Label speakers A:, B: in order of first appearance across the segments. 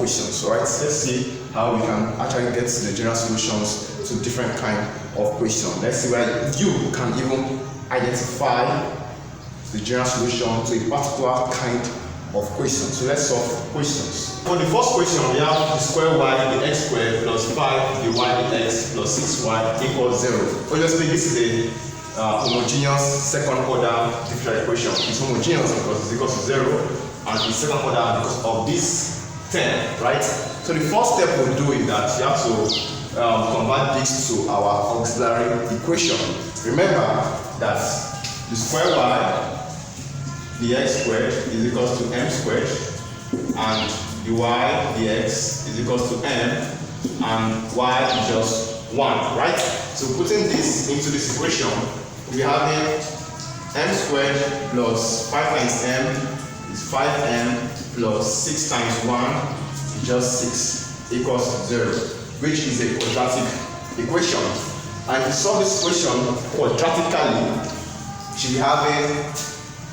A: questions. Alright, let's see how we can actually get to the general solutions to different kind of questions. Let's see where you can even identify the general solution to a particular kind of question. So let's solve questions. For the first question, we have the square y, the x squared plus 5 the y x plus 6y equals 0. Obviously, this is a homogeneous second order differential equation. It's homogeneous because it's equal to 0, and it's second order because of this term, right? So the first step we'll do is that you have to convert this to our auxiliary equation. Remember that the square y, the x squared is equal to m squared, and the y dx is equal to m, and y is just 1, right? So putting this into this equation, we have m squared plus 5 times m is 5m plus 6 times 1 is just 6 equals 0, which is a quadratic equation. And to solve this equation quadratically, we should be having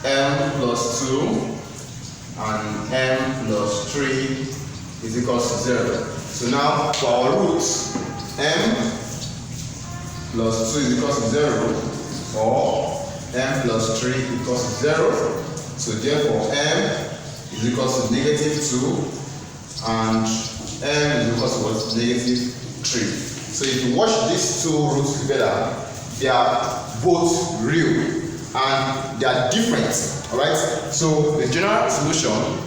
A: m plus 2 and m plus 3 is equals to 0. So now for our roots, m plus 2 is equals to 0, or m plus 3 equals to 0. So therefore m is equals to negative 2 and m is equals to what? Negative 3. So if you wash these two roots together, they are both real and they are different. Alright, so the general solution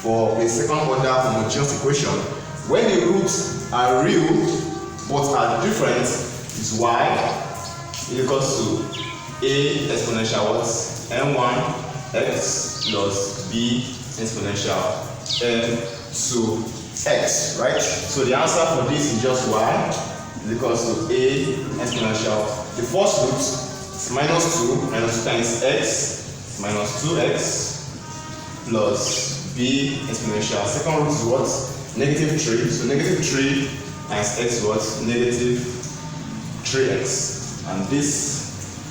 A: for a second order homogeneous equation, when the roots are real but are different, is y is equals to a exponential what? m1 x plus b exponential m2x, right? So the answer for this is just y is equals to a exponential. The first root is minus 2 times x minus 2x plus b exponential. Second root is what? Negative 3. So negative 3 times x what? Negative 3x. And this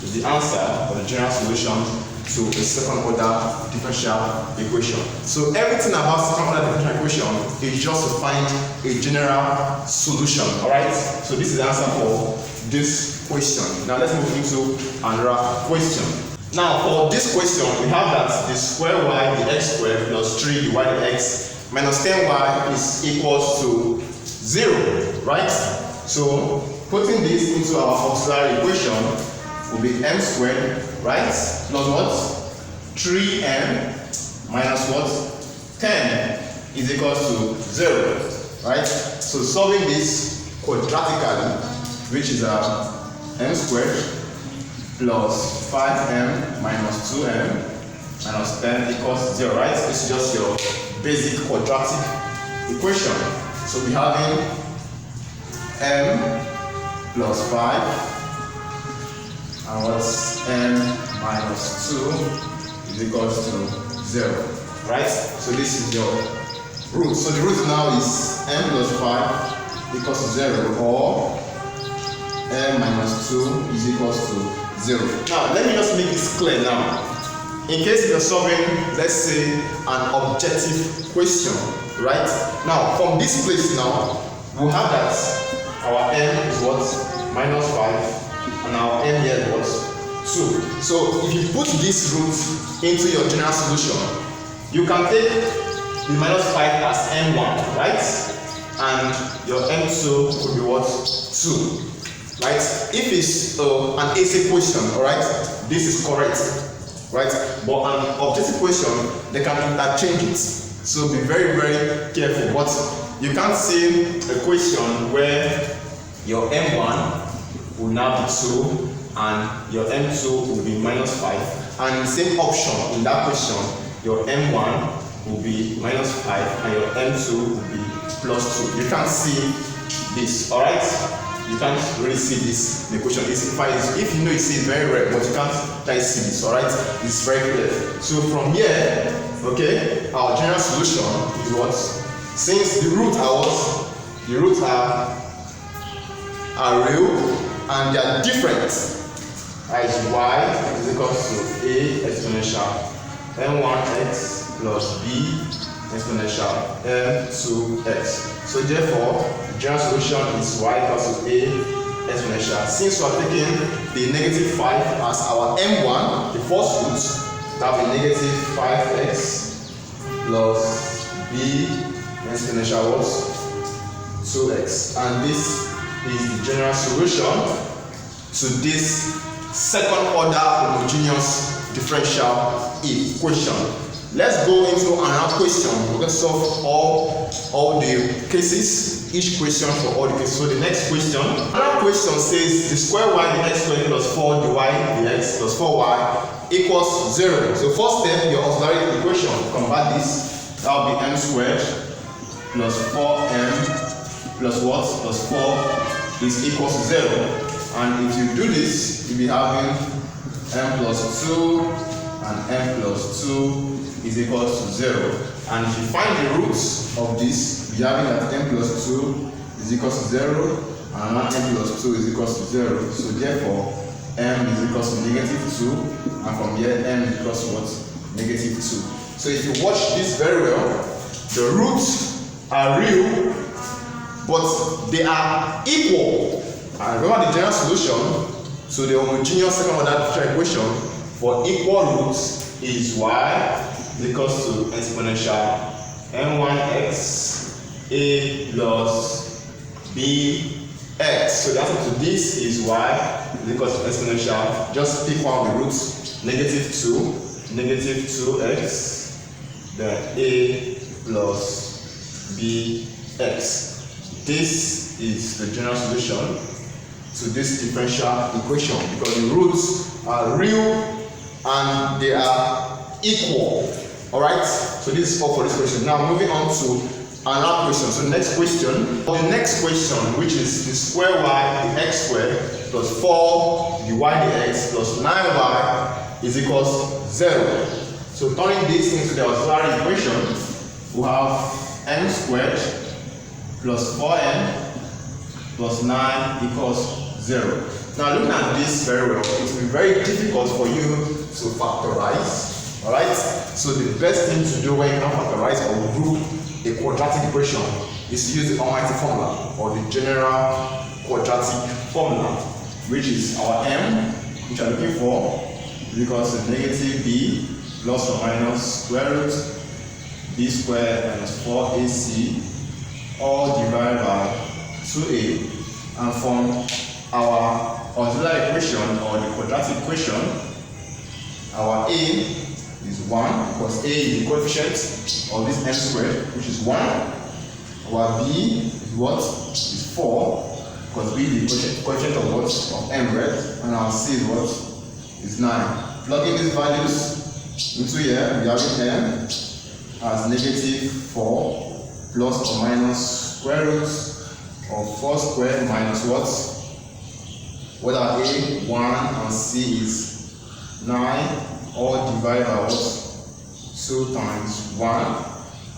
A: is the answer for the general solution to a second order differential equation. So everything about second order differential equation is just to find a general solution. Alright? So this is the answer for this question. Now let's move into another question. Now for this question, we have that the square y, the x squared plus 3 the y the x minus 10y is equals to 0, right? So putting this into our auxiliary equation will be m squared, right? Plus what? 3m minus what? 10 is equals to 0, right? So solving this quadratically, which is m squared plus 5m minus 2m minus 10 equals 0, right? This is just your basic quadratic equation. So we having m plus 5 and what's m minus 2 is equals to 0, right? So this is your root. So the root now is m plus 5 equals to 0, or m minus 2 is equals to 0. Now let me just make this clear now. In case you're solving, let's say, an objective question, right? Now from this place now, we'll have that our m is what? Minus 5, and our m here is what? 2. So if you put this root into your general solution, you can take the minus 5 as m1, right? And your m2 could be what? 2. Right? If it's an AC question, alright, this is correct, right? But an objective question, they can interchange it. So be very, very careful. But you can't see a question where your m1 will now be 2 and your m2 will be minus 5. And the same option in that question, your m1 will be minus 5 and your m2 will be plus 2. You can't see this, alright? You can't really see this in the equation. If you know, you see it very rare, but you can't really see this, alright? It's very clear. So from here, okay, our general solution is what? Since the roots are what? The roots are real and they are different. As y is equal to a exponential m1x plus b exponential m2x. So therefore, the general solution is y equals to a exponential. Since we are taking the negative 5 as our m1, the first root, that will be negative 5x plus b exponential what? 2x. And this is the general solution to this second order homogeneous differential equation. Let's go into another question. We're going to solve all the cases, each question for all the cases. So the next question, another question says the square y dx squared plus 4 dy dx plus 4y equals 0. So first step, your auxiliary equation, convert this, that will be m squared plus 4m plus what? Plus 4 is equals to 0. And if you do this, you'll be having m plus 2 and m plus 2 is equals to 0. And if you find the roots of this, you'll be having that m plus 2 is equals to 0 and m plus 2 is equals to 0. So therefore, m is equals to negative 2, and from here m is equals to what? Negative 2. So if you watch this very well, the roots are real, but they are equal. And remember the general solution to the homogeneous second order differential equation for equal roots is y is equals to exponential m1x a plus bx. So the answer to this is y is equals to exponential. Just pick one of the roots, negative 2, negative 2x, then a plus bx. This is the general solution to this differential equation because the roots are real and they are equal. Alright, so this is all for this question. Now moving on to another question. So next question, which is the square y dx squared plus 4 dy dx plus 9y is equals 0. So turning this into the auxiliary equation, we have m squared plus 4n plus 9 equals 0. Now looking at this very well, it will be very difficult for you to factorize. Alright, so the best thing to do when you can factorize or group a quadratic equation is to use the almighty formula or the general quadratic formula, which is our m, which I'm looking for, is equals to negative b plus or minus square root b squared minus 4ac all divided by 2a, and from our auxiliary equation or the quadratic equation, our a is 1 because a is the coefficient of this m squared, which is 1. Our b is what? Is 4 because b is the coefficient of what? Of m, right? And our c is what? Is 9. Plugging these values into here, we have m as negative 4 plus or minus square root of 4 squared minus what? What are a? 1 and c is 9, all divided by what? 2 times 1.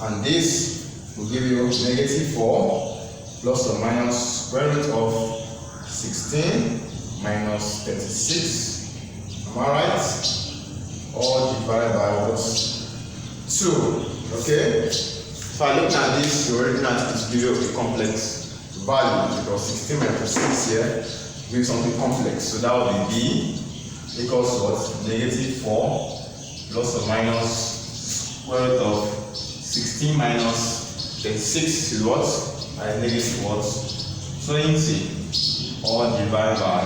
A: And this will give you negative 4 plus or minus square root of 16 minus 36. Am I right? All divided by what? 2. Okay? So I looked at this, you already know this video a complex value because 16 minus 6 here gives something complex. So that will be b equals what? Negative 4 plus or minus square root of 16 minus 36 is what? Negative what? 20 all divided by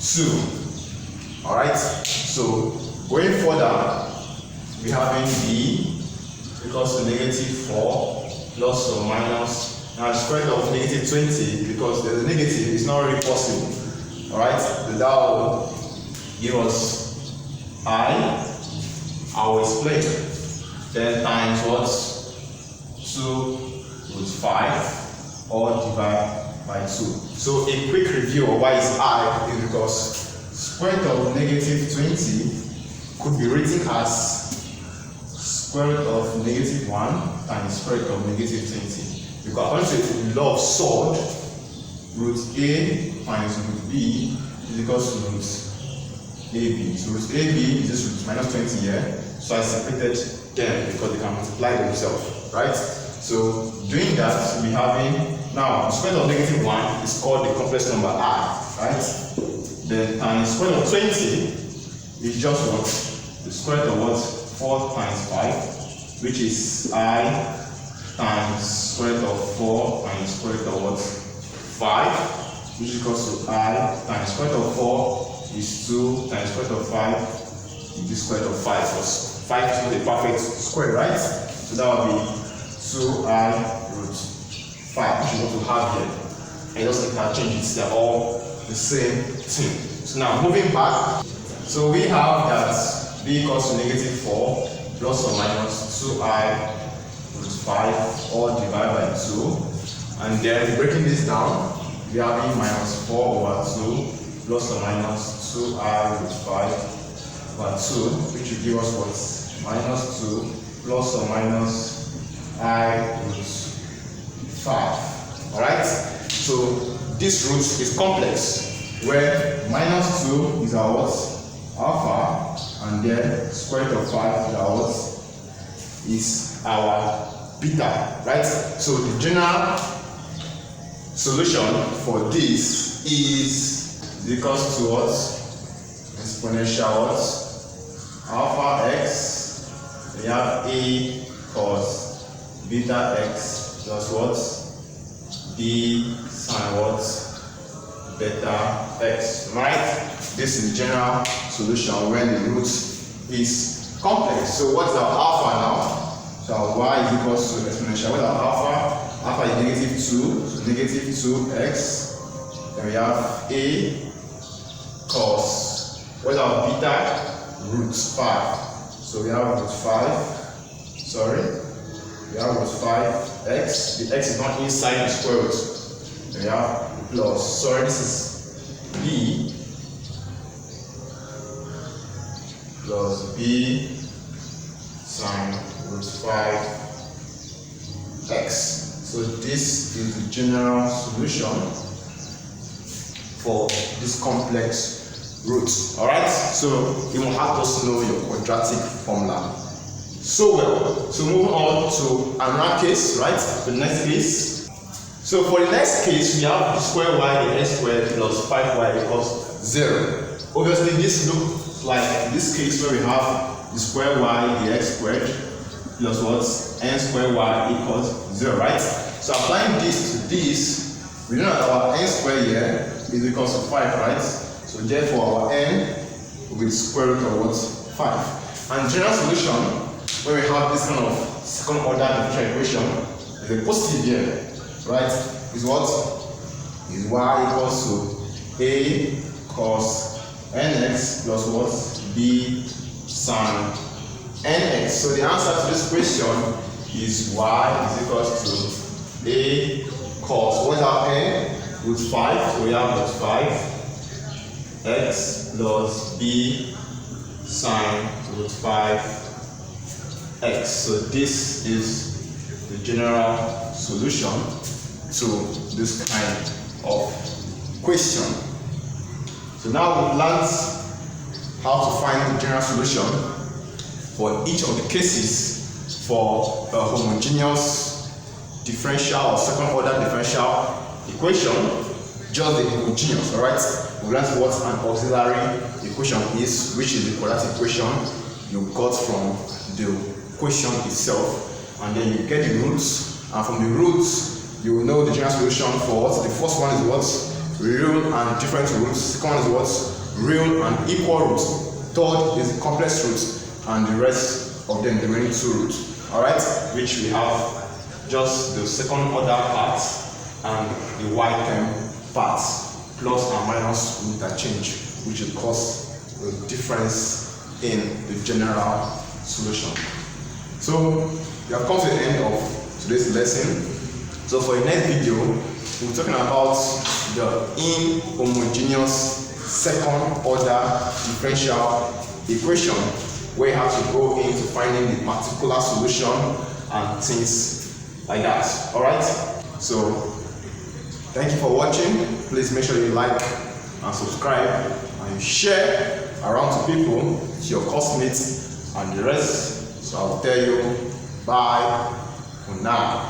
A: 2. Alright, so going further, we have b equals to negative 4 plus or minus, now square root of negative 20 because there's a negative, it's not really possible. Alright, so that will give us I will explain. 10 times what? 2 root 5 all divided by 2. So a quick review of why is I is because square root of negative 20 could be written as square root of negative 1 times square root of negative 20. Because according to the law of surd, root a minus root b is equals to root ab. So root ab is just root minus 20 here. So I separated them because they can multiply themselves. right? So doing that, we having now the square root of negative 1 is called the complex number I, right? Then times square root of 20 is just what? The square root of what? 4 times 5, which is I times square root of 4 times square root of what? 5, which is equals to I times square root of 4 is 2 times square root of 5 is the square root of 5, because 5 is not a perfect square, right? So that would be 2I root 5, which is what we have here. And it doesn't change it, they're all the same thing. So now moving back, so we have that b equals to negative 4 plus or minus 2I root 5 all divided by 2. And then breaking this down, we have e minus 4 over 2 plus or minus 2I root 5 over 2, which will give us what? Minus 2 plus or minus I root 5. Alright? So this root is complex, where minus 2 is our what? Alpha, and then square root of 5 is our what? Is our beta, right? So the general solution for this is equals to what? Exponential what? Alpha x, we have a cos beta x plus what? B sine what? Beta x, right? This is the general solution when the root is complex. So what's our alpha now? So our y is equals to exponential. What's our alpha? Alpha is negative 2, so negative 2x. Then we have a cos. What's our beta? Root 5. So we have root 5. Sorry. We have root 5x. The x is not inside the square root. Then we have plus. Sorry, this is b plus b sine root 5x. So this is the general solution for this complex root. Alright, so you will have to know your quadratic formula so well. So moving on to another case, right? The next case. So for the next case, we have the square y, the x squared plus 5y equals 0. Obviously, this looks like this case where we have the square y, the x squared plus what? N square y equals 0, right? So applying this to this, we know that our n squared here is equals to 5, right? So therefore our n will be the square root of what? 5. And general solution, when we have this kind of second order differential equation, is a positive here, right? Is what? Is y equals to a cos nx plus what? B sine nx. So the answer to this question is y is equals to a cos. What is our n? Root 5. So we have root 5 x plus b sine root 5 x. So this is the general solution to this kind of question. So now we've learned how to find the general solution for each of the cases for a homogeneous differential or second order differential equation, just the homogeneous, alright? We learned what an auxiliary equation is, which is the quadratic equation you got from the question itself, and then you get the roots, and from the roots you will know the general solution for what? The first one is what? Real and different roots. Second one is what? Real and equal roots. Third is the complex roots, and the rest of them, the remaining two roots. Alright, which we have just the second order part and the y term part, plus and minus interchange, which will cause the difference in the general solution. So we have come to the end of today's lesson. So for the next video, we're talking about the inhomogeneous second order differential equation, where you have to go into finding the particular solution and things like that. Alright? So thank you for watching. Please make sure you like and subscribe and you share around to people, to your classmates and the rest. So I'll tell you bye for now.